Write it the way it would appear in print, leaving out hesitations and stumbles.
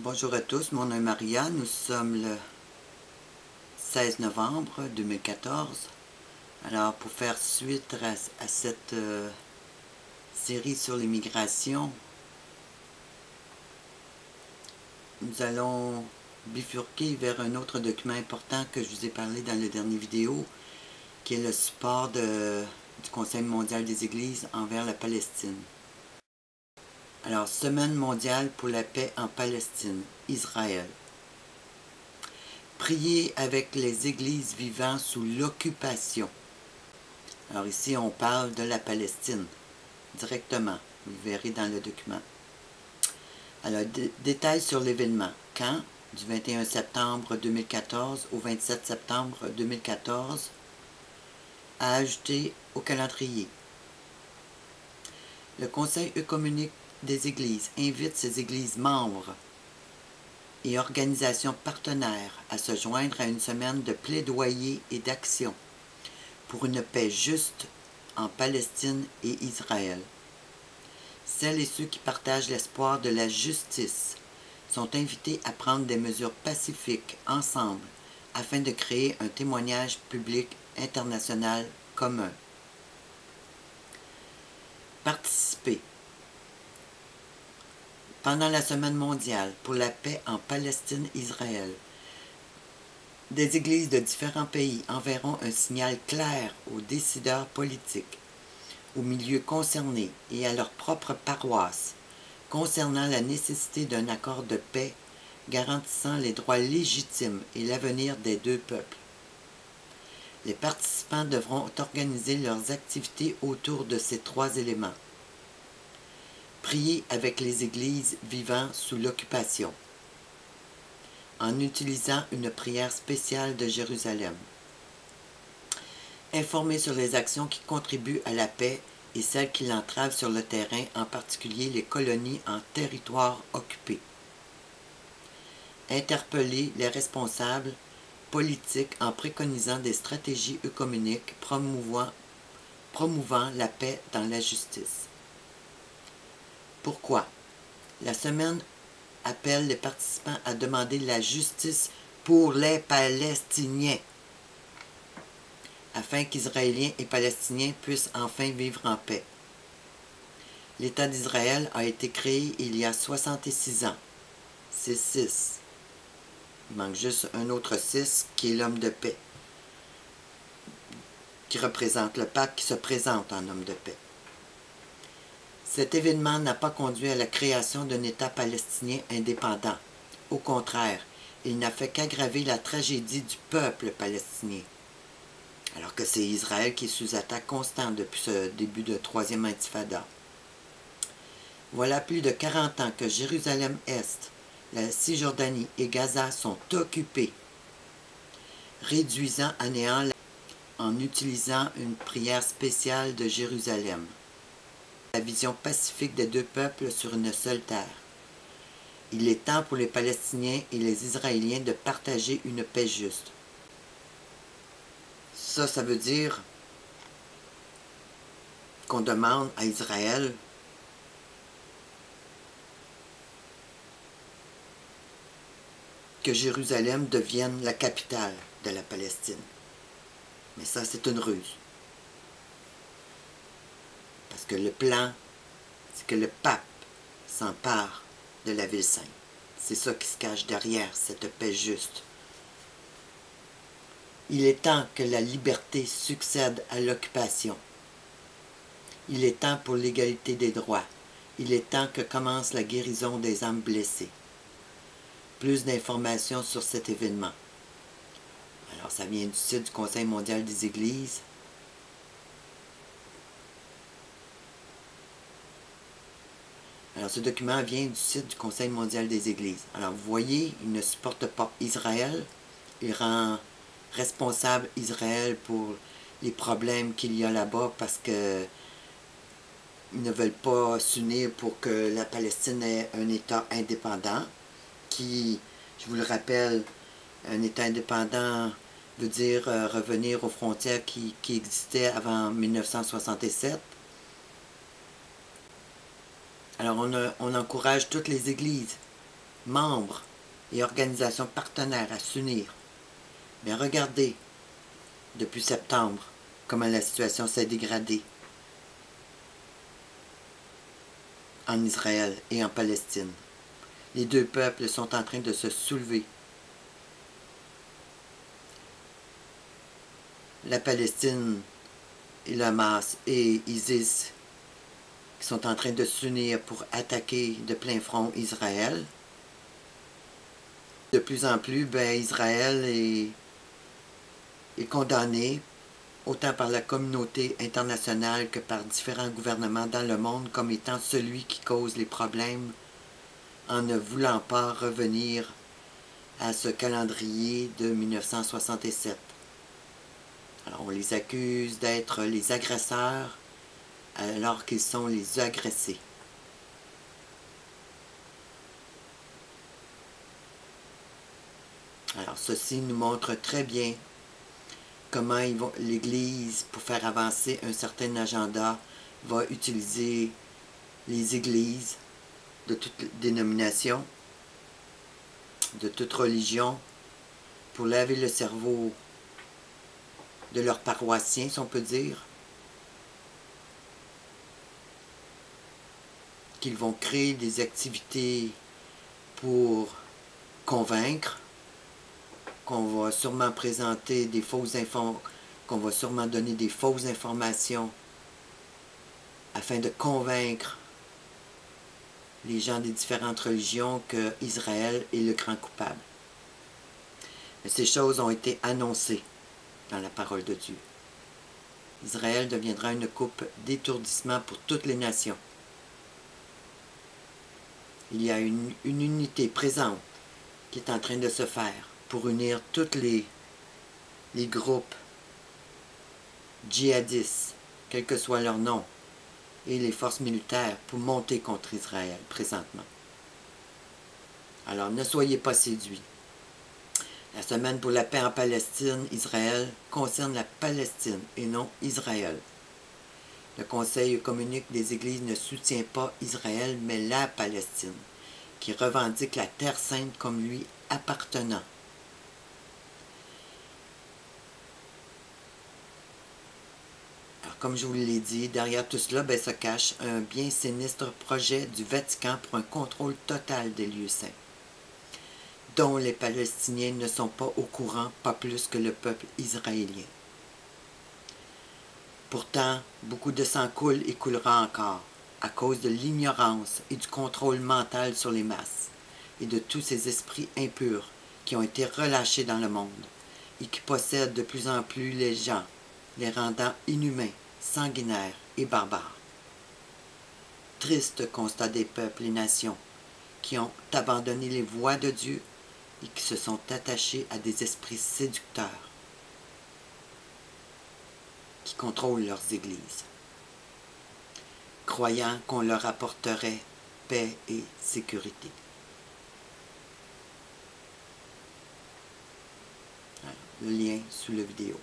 Bonjour à tous, mon nom est Maria, nous sommes le 16 novembre 2014. Alors, pour faire suite à cette série sur l'immigration, nous allons bifurquer vers un autre document important que je vous ai parlé dans la dernière vidéo, qui est le support du Conseil mondial des Églises envers la Palestine. Alors, Semaine mondiale pour la paix en Palestine, Israël. Prier avec les églises vivant sous l'occupation. Alors ici, on parle de la Palestine, directement. Vous verrez dans le document. Alors, détails sur l'événement. Quand? Du 21 septembre 2014 au 27 septembre 2014, à ajouter au calendrier. Le Conseil œcuménique des Églises invite ses églises membres et organisations partenaires à se joindre à une semaine de plaidoyer et d'action pour une paix juste en Palestine et Israël. Celles et ceux qui partagent l'espoir de la justice sont invités à prendre des mesures pacifiques ensemble afin de créer un témoignage public international commun. Participer. Pendant la Semaine mondiale pour la paix en Palestine-Israël, des églises de différents pays enverront un signal clair aux décideurs politiques, aux milieux concernés et à leurs propres paroisses concernant la nécessité d'un accord de paix garantissant les droits légitimes et l'avenir des deux peuples. Les participants devront organiser leurs activités autour de ces trois éléments. Prier avec les églises vivant sous l'occupation, en utilisant une prière spéciale de Jérusalem. Informer sur les actions qui contribuent à la paix et celles qui l'entravent sur le terrain, en particulier les colonies en territoire occupé. Interpeller les responsables politiques en préconisant des stratégies œcuméniques promouvant la paix dans la justice. Pourquoi? La semaine appelle les participants à demander la justice pour les Palestiniens, afin qu'Israéliens et Palestiniens puissent enfin vivre en paix. L'État d'Israël a été créé il y a 66 ans. C'est 6. Il manque juste un autre 6 qui est l'homme de paix, qui représente le pape qui se présente en homme de paix. Cet événement n'a pas conduit à la création d'un État palestinien indépendant. Au contraire, il n'a fait qu'aggraver la tragédie du peuple palestinien. Alors que c'est Israël qui est sous attaque constante depuis ce début de troisième intifada. Voilà plus de 40 ans que Jérusalem-Est, la Cisjordanie et Gaza sont occupés, réduisant à néant en utilisant une prière spéciale de Jérusalem. La vision pacifique des deux peuples sur une seule terre. Il est temps pour les Palestiniens et les Israéliens de partager une paix juste. Ça veut dire qu'on demande à Israël que Jérusalem devienne la capitale de la Palestine. Mais ça, c'est une ruse. Parce que le plan, c'est que le pape s'empare de la ville sainte. C'est ça qui se cache derrière cette paix juste. Il est temps que la liberté succède à l'occupation. Il est temps pour l'égalité des droits. Il est temps que commence la guérison des âmes blessées. Plus d'informations sur cet événement. Alors, ça vient du site du Conseil mondial des Églises. Alors, ce document vient du site du Conseil mondial des Églises. Alors, vous voyez, il ne supporte pas Israël. Il rend responsable Israël pour les problèmes qu'il y a là-bas parce que ils ne veulent pas s'unir pour que la Palestine ait un État indépendant qui, je vous le rappelle, un État indépendant veut dire revenir aux frontières qui existaient avant 1967. Alors on encourage toutes les églises membres et organisations partenaires à s'unir. Mais regardez, depuis septembre, comment la situation s'est dégradée en Israël et en Palestine. Les deux peuples sont en train de se soulever. La Palestine et le Hamas et ISIS qui sont en train de s'unir pour attaquer de plein front Israël. De plus en plus, Israël est condamné autant par la communauté internationale que par différents gouvernements dans le monde comme étant celui qui cause les problèmes en ne voulant pas revenir à ce calendrier de 1967. Alors on les accuse d'être les agresseurs alors qu'ils sont les agressés. Alors ceci nous montre très bien comment l'Église, pour faire avancer un certain agenda, va utiliser les églises de toutes dénominations, de toute religion, pour laver le cerveau de leurs paroissiens, si on peut dire, qu'ils vont créer des activités pour convaincre, qu'on va sûrement présenter des fausses informations, qu'on va sûrement donner des fausses informations afin de convaincre les gens des différentes religions que Israël est le grand coupable. Mais ces choses ont été annoncées dans la parole de Dieu. Israël deviendra une coupe d'étourdissement pour toutes les nations. Il y a une unité présente qui est en train de se faire pour unir tous les groupes djihadistes, quel que soit leur nom, et les forces militaires pour monter contre Israël présentement. Alors ne soyez pas séduits. La semaine pour la paix en Palestine, Israël, concerne la Palestine et non Israël. Le Conseil œcuménique des Églises ne soutient pas Israël, mais la Palestine, qui revendique la Terre sainte comme lui appartenant. Alors, comme je vous l'ai dit, derrière tout cela, se cache un bien sinistre projet du Vatican pour un contrôle total des lieux saints, dont les Palestiniens ne sont pas au courant, pas plus que le peuple israélien. Pourtant, beaucoup de sang coule et coulera encore, à cause de l'ignorance et du contrôle mental sur les masses, et de tous ces esprits impurs qui ont été relâchés dans le monde, et qui possèdent de plus en plus les gens, les rendant inhumains, sanguinaires et barbares. Triste constat des peuples et nations qui ont abandonné les voies de Dieu et qui se sont attachés à des esprits séducteurs qui contrôlent leurs églises, croyant qu'on leur apporterait paix et sécurité. Alors, le lien sous la vidéo.